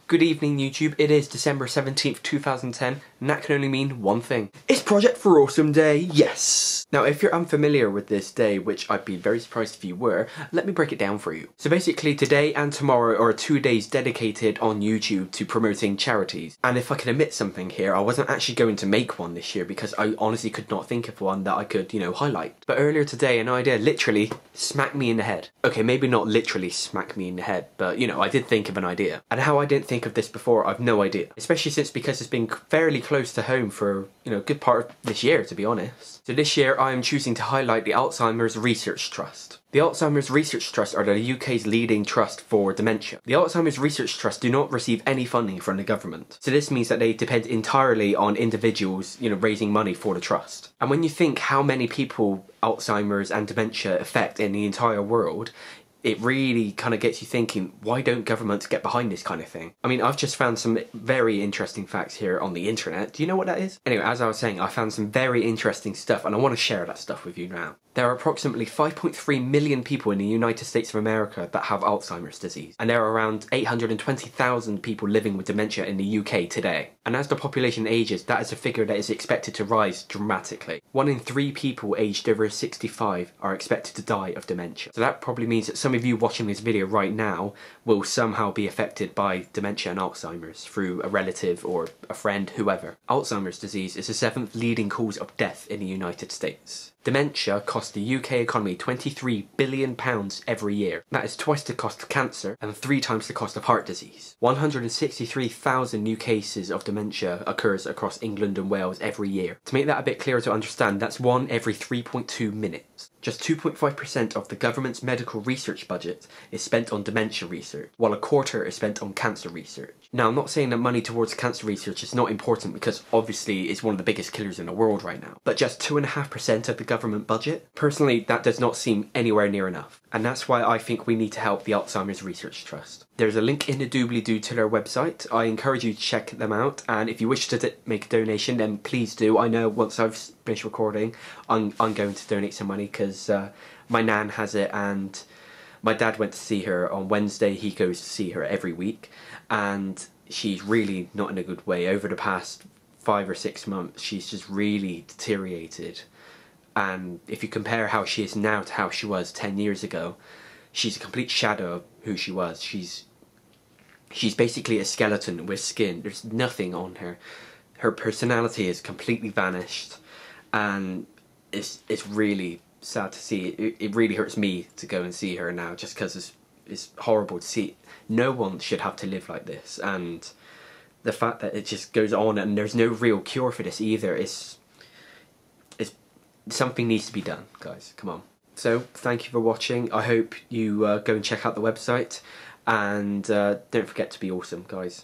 Good evening YouTube, it is December 17th, 2010, and that can only mean one thing. It's Project for Awesome Day, yes! Now if you're unfamiliar with this day, which I'd be very surprised if you were, let me break it down for you. So basically today and tomorrow are 2 days dedicated on YouTube to promoting charities. And if I can admit something here, I wasn't actually going to make one this year because I honestly could not think of one that I could, highlight. But earlier today an idea literally smacked me in the head. Okay, maybe not literally smack me in the head, but I did think of an idea. And how I didn't think of this before, I've no idea. Especially because it's been fairly close to home for, a good part of this year, to be honest. So this year I am choosing to highlight the Alzheimer's Research Trust. The Alzheimer's Research Trust are the UK's leading trust for dementia. The Alzheimer's Research Trust do not receive any funding from the government. So this means that they depend entirely on individuals, raising money for the trust. And when you think how many people Alzheimer's and dementia affect in the entire world, it really kind of gets you thinking, why don't governments get behind this kind of thing? I mean, I've just found some very interesting facts here on the internet. Do you know what that is? Anyway, as I was saying, I found some very interesting stuff and I want to share that stuff with you now. There are approximately 5.3 million people in the United States of America that have Alzheimer's disease, and there are around 820,000 people living with dementia in the UK today. And as the population ages, that is a figure that is expected to rise dramatically. 1 in 3 people aged over 65 are expected to die of dementia. So that probably means that some of you watching this video right now will somehow be affected by dementia and Alzheimer's through a relative or a friend, whoever. Alzheimer's disease is the 7th leading cause of death in the United States. Dementia costs the UK economy £23 billion every year. That is twice the cost of cancer and 3 times the cost of heart disease. 163,000 new cases of dementia occurs across England and Wales every year. To make that a bit clearer to understand, that's 1 every 3.2 minutes. Just 2.5% of the government's medical research budget is spent on dementia research, while a quarter is spent on cancer research. Now, I'm not saying that money towards cancer research is not important because obviously it's one of the biggest killers in the world right now, but just 2.5% of the government budget? Personally, that does not seem anywhere near enough. And that's why I think we need to help the Alzheimer's Research Trust. There's a link in the doobly-doo to their website. I encourage you to check them out, and if you wish to make a donation, then please do. I know once I've finished recording, I'm going to donate some money because my nan has it, and my dad went to see her on Wednesday. He goes to see her every week, and she's really not in a good way. Over the past 5 or 6 months, she's just really deteriorated. And if you compare how she is now to how she was 10 years ago, she's a complete shadow of who she was. She's basically a skeleton with skin. There's nothing on her. Her personality has completely vanished, and it's really sad to see. It really hurts me to go and see her now, just because it's horrible to see. No one should have to live like this, and the fact that it just goes on and there's no real cure for this either is something needs to be done, guys. Come on. So thank you for watching. I hope you go and check out the website, and don't forget to be awesome, guys.